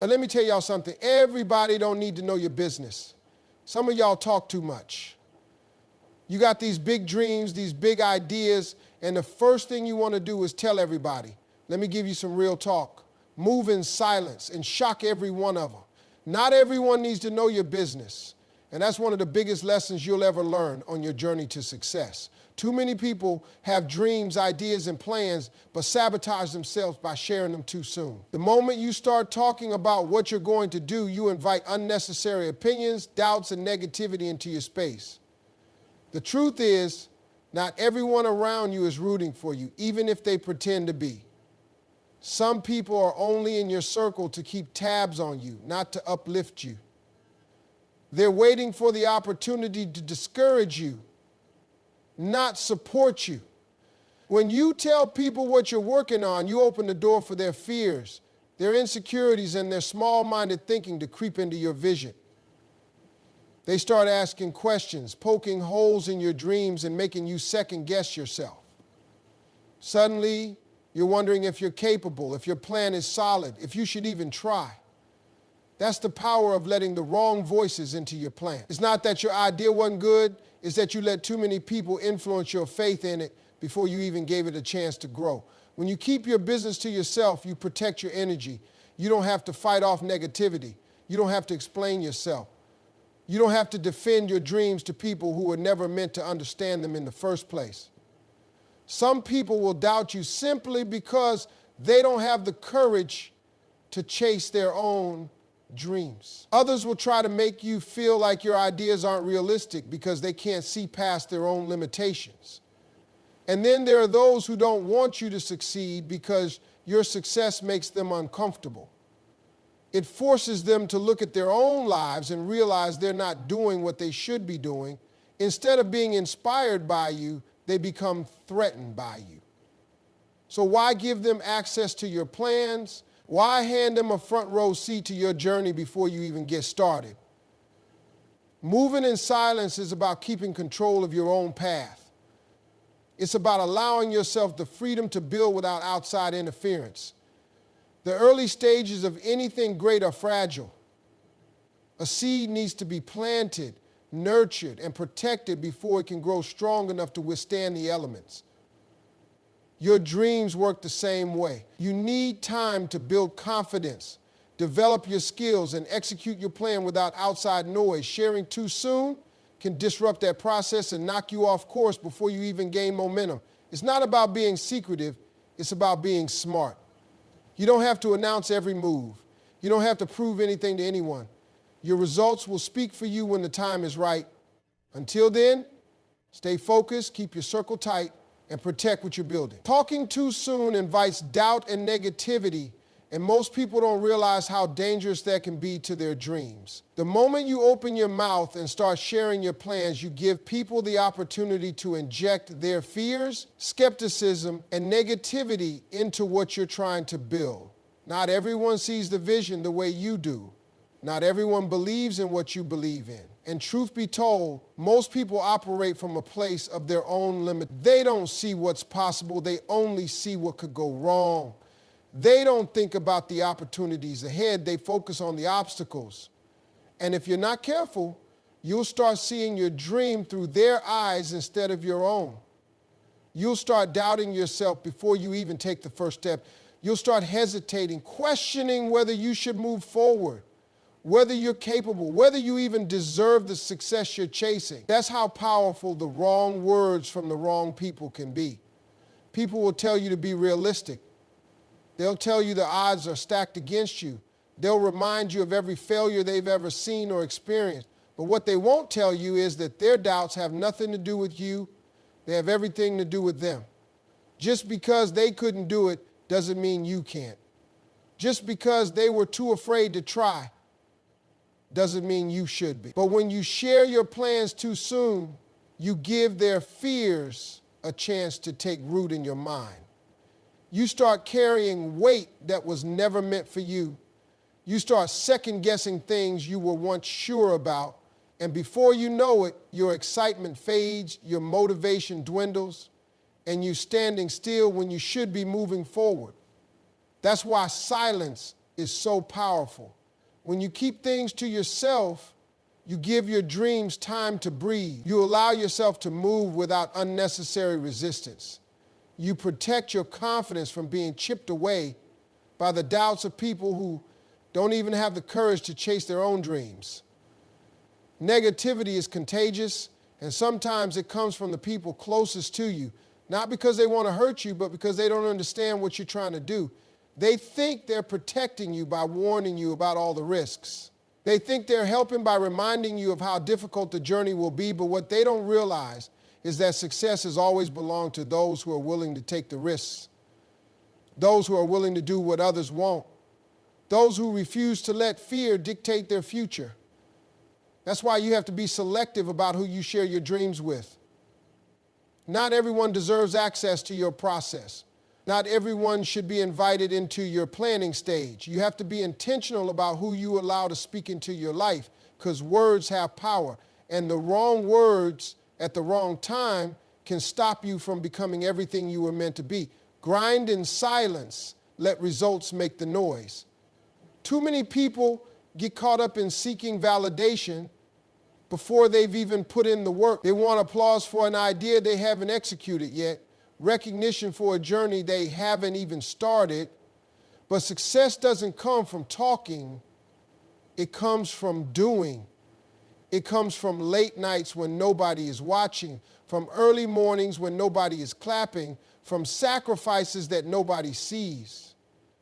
And let me tell y'all something. Everybody don't need to know your business. Some of y'all talk too much. You got these big dreams, these big ideas, and the first thing you want to do is tell everybody. Let me give you some real talk. Move in silence and shock every one of them. Not everyone needs to know your business. And that's one of the biggest lessons you'll ever learn on your journey to success. Too many people have dreams, ideas, and plans, but sabotage themselves by sharing them too soon. The moment you start talking about what you're going to do, you invite unnecessary opinions, doubts, and negativity into your space. The truth is, not everyone around you is rooting for you, even if they pretend to be. Some people are only in your circle to keep tabs on you, not to uplift you. They're waiting for the opportunity to discourage you, not support you. When you tell people what you're working on, you open the door for their fears, their insecurities, and their small-minded thinking to creep into your vision. They start asking questions, poking holes in your dreams and making you second-guess yourself. Suddenly, you're wondering if you're capable, if your plan is solid, if you should even try. That's the power of letting the wrong voices into your plan. It's not that your idea wasn't good, it's that you let too many people influence your faith in it before you even gave it a chance to grow. When you keep your business to yourself, you protect your energy. You don't have to fight off negativity. You don't have to explain yourself. You don't have to defend your dreams to people who were never meant to understand them in the first place. Some people will doubt you simply because they don't have the courage to chase their own dreams. Others will try to make you feel like your ideas aren't realistic because they can't see past their own limitations. And then there are those who don't want you to succeed because your success makes them uncomfortable. It forces them to look at their own lives and realize they're not doing what they should be doing. Instead of being inspired by you, they become threatened by you. So why give them access to your plans? Why hand them a front row seat to your journey before you even get started? Moving in silence is about keeping control of your own path. It's about allowing yourself the freedom to build without outside interference. The early stages of anything great are fragile. A seed needs to be planted, nurtured, and protected before it can grow strong enough to withstand the elements. Your dreams work the same way. You need time to build confidence, develop your skills, and execute your plan without outside noise. Sharing too soon can disrupt that process and knock you off course before you even gain momentum. It's not about being secretive, it's about being smart. You don't have to announce every move. You don't have to prove anything to anyone. Your results will speak for you when the time is right. Until then, stay focused, keep your circle tight, and protect what you're building. Talking too soon invites doubt and negativity, and most people don't realize how dangerous that can be to their dreams. The moment you open your mouth and start sharing your plans, you give people the opportunity to inject their fears, skepticism, and negativity into what you're trying to build. Not everyone sees the vision the way you do. Not everyone believes in what you believe in. And truth be told, most people operate from a place of their own limit. They don't see what's possible. They only see what could go wrong. They don't think about the opportunities ahead. They focus on the obstacles. And if you're not careful, you'll start seeing your dream through their eyes instead of your own. You'll start doubting yourself before you even take the first step. You'll start hesitating, questioning whether you should move forward, whether you're capable, whether you even deserve the success you're chasing. That's how powerful the wrong words from the wrong people can be. People will tell you to be realistic. They'll tell you the odds are stacked against you. They'll remind you of every failure they've ever seen or experienced. But what they won't tell you is that their doubts have nothing to do with you. They have everything to do with them. Just because they couldn't do it doesn't mean you can't. Just because they were too afraid to try doesn't mean you should be. But when you share your plans too soon, you give their fears a chance to take root in your mind. You start carrying weight that was never meant for you. You start second-guessing things you were once sure about, and before you know it, your excitement fades, your motivation dwindles, and you're standing still when you should be moving forward. That's why silence is so powerful. When you keep things to yourself, you give your dreams time to breathe. You allow yourself to move without unnecessary resistance. You protect your confidence from being chipped away by the doubts of people who don't even have the courage to chase their own dreams. Negativity is contagious, and sometimes it comes from the people closest to you, not because they want to hurt you, but because they don't understand what you're trying to do. They think they're protecting you by warning you about all the risks. They think they're helping by reminding you of how difficult the journey will be, but what they don't realize is that success has always belonged to those who are willing to take the risks, those who are willing to do what others won't, those who refuse to let fear dictate their future. That's why you have to be selective about who you share your dreams with. Not everyone deserves access to your process. Not everyone should be invited into your planning stage. You have to be intentional about who you allow to speak into your life, because words have power, and the wrong words at the wrong time can stop you from becoming everything you were meant to be. Grind in silence, let results make the noise. Too many people get caught up in seeking validation before they've even put in the work. They want applause for an idea they haven't executed yet, recognition for a journey they haven't even started. But success doesn't come from talking, it comes from doing. It comes from late nights when nobody is watching, from early mornings when nobody is clapping, from sacrifices that nobody sees.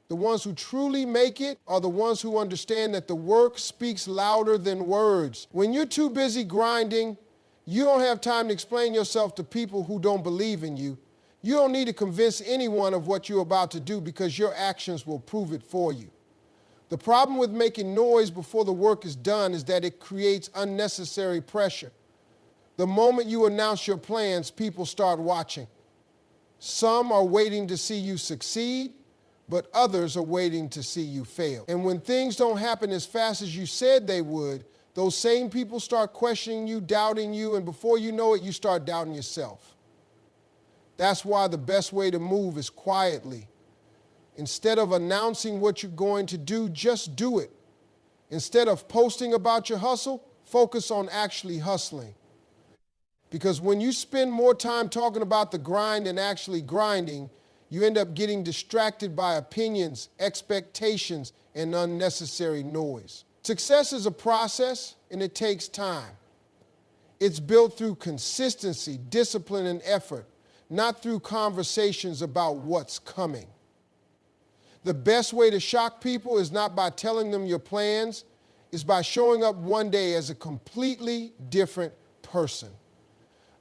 The ones who truly make it are the ones who understand that the work speaks louder than words. When you're too busy grinding, you don't have time to explain yourself to people who don't believe in you. You don't need to convince anyone of what you're about to do, because your actions will prove it for you. The problem with making noise before the work is done is that it creates unnecessary pressure. The moment you announce your plans, people start watching. Some are waiting to see you succeed, but others are waiting to see you fail. And when things don't happen as fast as you said they would, those same people start questioning you, doubting you, and before you know it, you start doubting yourself. That's why the best way to move is quietly. Instead of announcing what you're going to do, just do it. Instead of posting about your hustle, focus on actually hustling. Because when you spend more time talking about the grind than actually grinding, you end up getting distracted by opinions, expectations, and unnecessary noise. Success is a process, and it takes time. It's built through consistency, discipline, and effort, not through conversations about what's coming. The best way to shock people is not by telling them your plans, it's by showing up one day as a completely different person.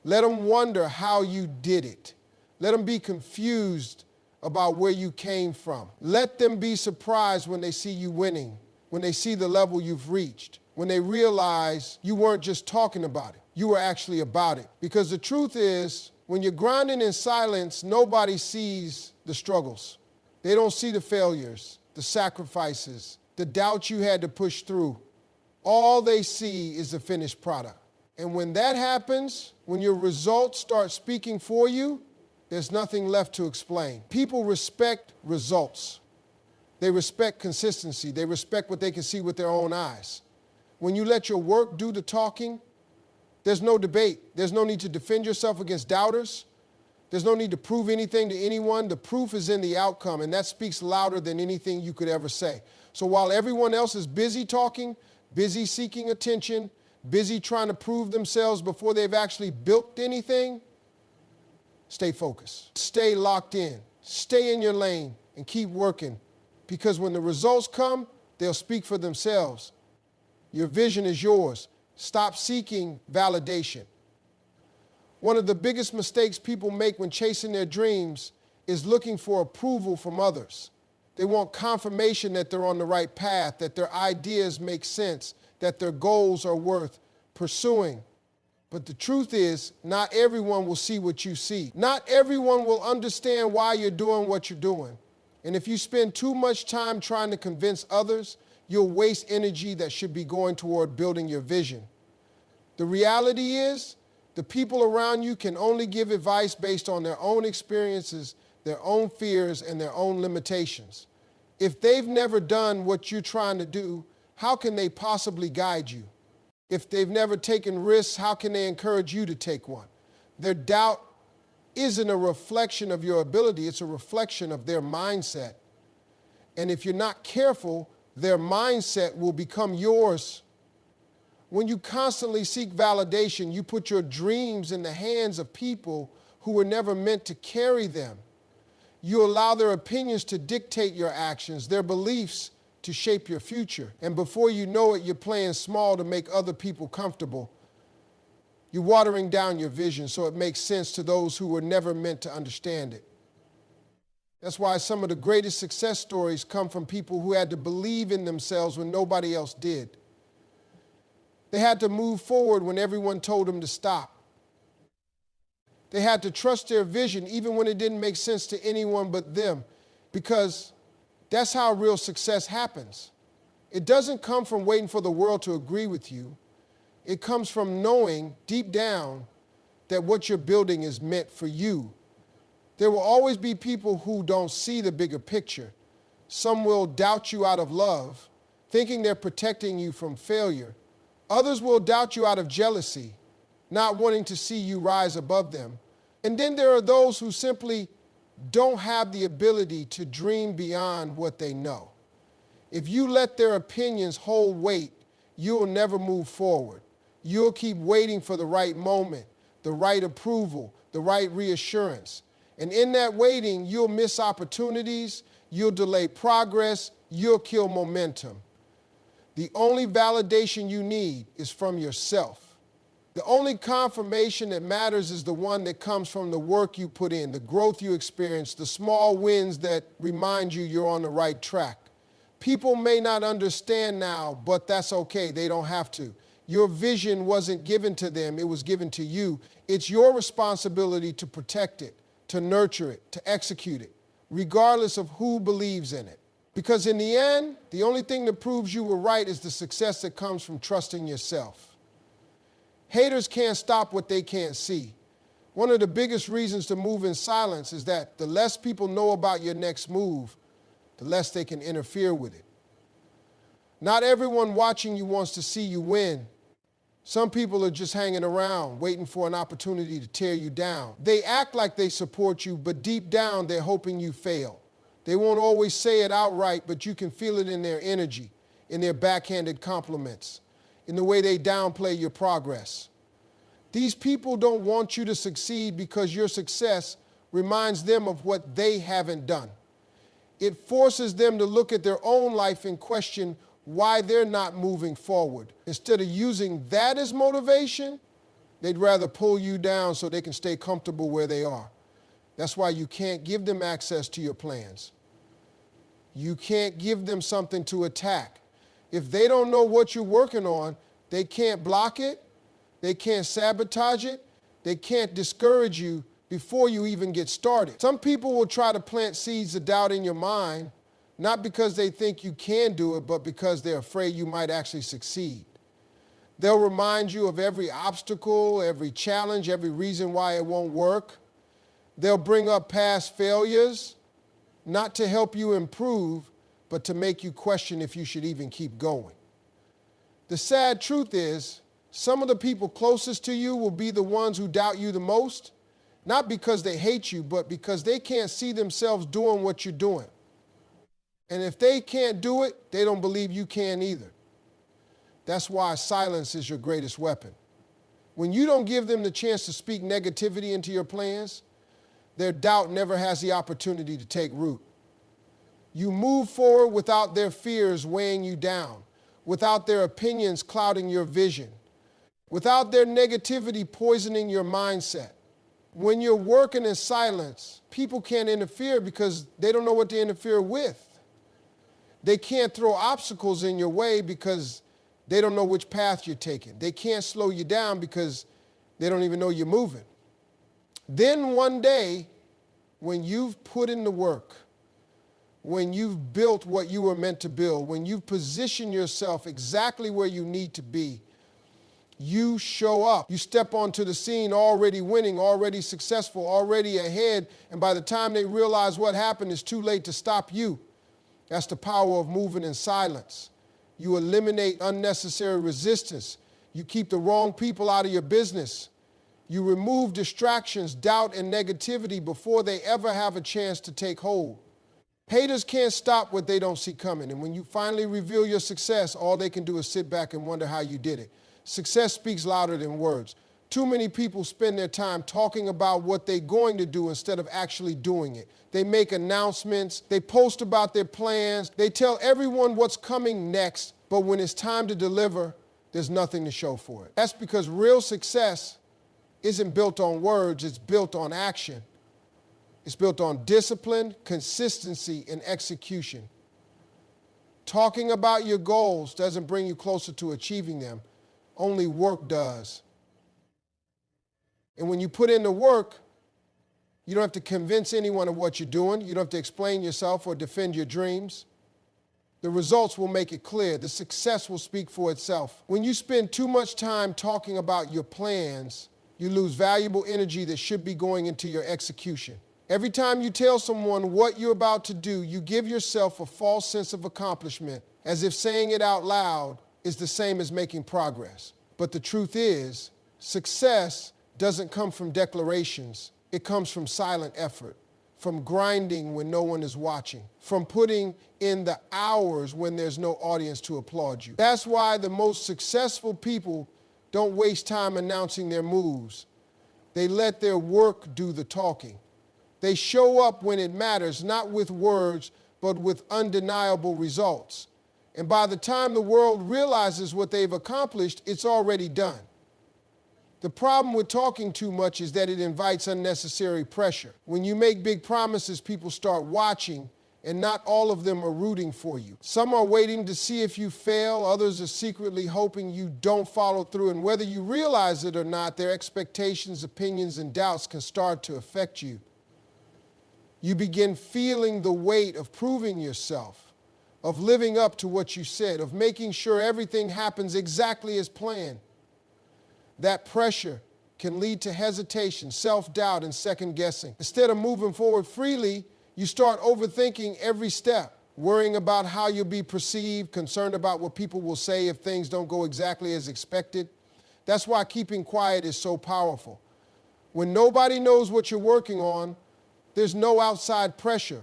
Let them wonder how you did it. Let them be confused about where you came from. Let them be surprised when they see you winning, when they see the level you've reached, when they realize you weren't just talking about it, you were actually about it. Because the truth is, when you're grinding in silence, nobody sees the struggles. They don't see the failures, the sacrifices, the doubts you had to push through. All they see is the finished product. And when that happens, when your results start speaking for you, there's nothing left to explain. People respect results. They respect consistency. They respect what they can see with their own eyes. When you let your work do the talking, there's no debate. There's no need to defend yourself against doubters. There's no need to prove anything to anyone. The proof is in the outcome, and that speaks louder than anything you could ever say. So while everyone else is busy talking, busy seeking attention, busy trying to prove themselves before they've actually built anything, stay focused. Stay locked in. Stay in your lane and keep working, because when the results come, they'll speak for themselves. Your vision is yours. Stop seeking validation. One of the biggest mistakes people make when chasing their dreams is looking for approval from others. They want confirmation that they're on the right path, that their ideas make sense, that their goals are worth pursuing. But the truth is, not everyone will see what you see. Not everyone will understand why you're doing what you're doing. And if you spend too much time trying to convince others, you'll waste energy that should be going toward building your vision. The reality is, the people around you can only give advice based on their own experiences, their own fears, and their own limitations. If they've never done what you're trying to do, how can they possibly guide you? If they've never taken risks, how can they encourage you to take one? Their doubt isn't a reflection of your ability, it's a reflection of their mindset. And if you're not careful, their mindset will become yours. When you constantly seek validation, you put your dreams in the hands of people who were never meant to carry them. You allow their opinions to dictate your actions, their beliefs to shape your future. And before you know it, you're playing small to make other people comfortable. You're watering down your vision so it makes sense to those who were never meant to understand it. That's why some of the greatest success stories come from people who had to believe in themselves when nobody else did. They had to move forward when everyone told them to stop. They had to trust their vision even when it didn't make sense to anyone but them, because that's how real success happens. It doesn't come from waiting for the world to agree with you. It comes from knowing deep down that what you're building is meant for you. There will always be people who don't see the bigger picture. Some will doubt you out of love, thinking they're protecting you from failure. Others will doubt you out of jealousy, not wanting to see you rise above them. And then there are those who simply don't have the ability to dream beyond what they know. If you let their opinions hold weight, you'll never move forward. You'll keep waiting for the right moment, the right approval, the right reassurance. And in that waiting, you'll miss opportunities, you'll delay progress, you'll kill momentum. The only validation you need is from yourself. The only confirmation that matters is the one that comes from the work you put in, the growth you experience, the small wins that remind you you're on the right track. People may not understand now, but that's okay. They don't have to. Your vision wasn't given to them. It was given to you. It's your responsibility to protect it, to nurture it, to execute it, regardless of who believes in it. Because in the end, the only thing that proves you were right is the success that comes from trusting yourself. Haters can't stop what they can't see. One of the biggest reasons to move in silence is that the less people know about your next move, the less they can interfere with it. Not everyone watching you wants to see you win. Some people are just hanging around, waiting for an opportunity to tear you down. They act like they support you, but deep down, they're hoping you fail. They won't always say it outright, but you can feel it in their energy, in their backhanded compliments, in the way they downplay your progress. These people don't want you to succeed because your success reminds them of what they haven't done. It forces them to look at their own life and question why they're not moving forward. Instead of using that as motivation, they'd rather pull you down so they can stay comfortable where they are. That's why you can't give them access to your plans. You can't give them something to attack. If they don't know what you're working on, they can't block it, they can't sabotage it, they can't discourage you before you even get started. Some people will try to plant seeds of doubt in your mind, not because they think you can do it, but because they're afraid you might actually succeed. They'll remind you of every obstacle, every challenge, every reason why it won't work. They'll bring up past failures, not to help you improve, but to make you question if you should even keep going. The sad truth is, some of the people closest to you will be the ones who doubt you the most, not because they hate you, but because they can't see themselves doing what you're doing. And if they can't do it, they don't believe you can either. That's why silence is your greatest weapon. When you don't give them the chance to speak negativity into your plans, their doubt never has the opportunity to take root. You move forward without their fears weighing you down, without their opinions clouding your vision, without their negativity poisoning your mindset. When you're working in silence, people can't interfere because they don't know what to interfere with. They can't throw obstacles in your way because they don't know which path you're taking. They can't slow you down because they don't even know you're moving. Then one day, when you've put in the work, when you've built what you were meant to build, when you've positioned yourself exactly where you need to be, you show up. You step onto the scene already winning, already successful, already ahead, and by the time they realize what happened, it's too late to stop you. That's the power of moving in silence. You eliminate unnecessary resistance. You keep the wrong people out of your business. You remove distractions, doubt, and negativity before they ever have a chance to take hold. Haters can't stop what they don't see coming. And when you finally reveal your success, all they can do is sit back and wonder how you did it. Success speaks louder than words. Too many people spend their time talking about what they're going to do instead of actually doing it. They make announcements, they post about their plans, they tell everyone what's coming next, but when it's time to deliver, there's nothing to show for it. That's because real success isn't built on words, it's built on action. It's built on discipline, consistency, and execution. Talking about your goals doesn't bring you closer to achieving them. Only work does. And when you put in the work, you don't have to convince anyone of what you're doing. You don't have to explain yourself or defend your dreams. The results will make it clear. The success will speak for itself. When you spend too much time talking about your plans, you lose valuable energy that should be going into your execution. Every time you tell someone what you're about to do, you give yourself a false sense of accomplishment, as if saying it out loud is the same as making progress. But the truth is, success doesn't come from declarations. It comes from silent effort, from grinding when no one is watching, from putting in the hours when there's no audience to applaud you. That's why the most successful people don't waste time announcing their moves. They let their work do the talking. They show up when it matters, not with words, but with undeniable results. And by the time the world realizes what they've accomplished, it's already done. The problem with talking too much is that it invites unnecessary pressure. When you make big promises, people start watching, and not all of them are rooting for you. Some are waiting to see if you fail, others are secretly hoping you don't follow through, and whether you realize it or not, their expectations, opinions, and doubts can start to affect you. You begin feeling the weight of proving yourself, of living up to what you said, of making sure everything happens exactly as planned. That pressure can lead to hesitation, self-doubt, and second-guessing. Instead of moving forward freely, you start overthinking every step, worrying about how you'll be perceived, concerned about what people will say if things don't go exactly as expected. That's why keeping quiet is so powerful. When nobody knows what you're working on, there's no outside pressure.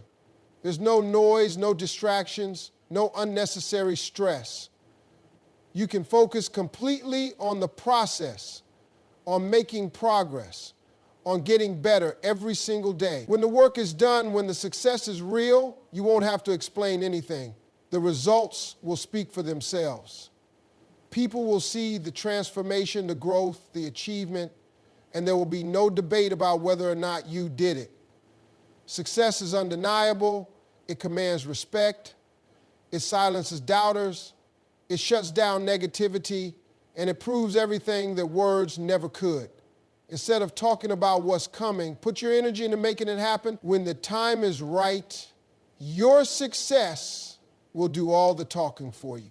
There's no noise, no distractions, no unnecessary stress. You can focus completely on the process, on making progress, on getting better every single day. When the work is done, when the success is real, you won't have to explain anything. The results will speak for themselves. People will see the transformation, the growth, the achievement, and there will be no debate about whether or not you did it. Success is undeniable, it commands respect, it silences doubters, it shuts down negativity, and it proves everything that words never could. Instead of talking about what's coming, put your energy into making it happen. When the time is right, your success will do all the talking for you.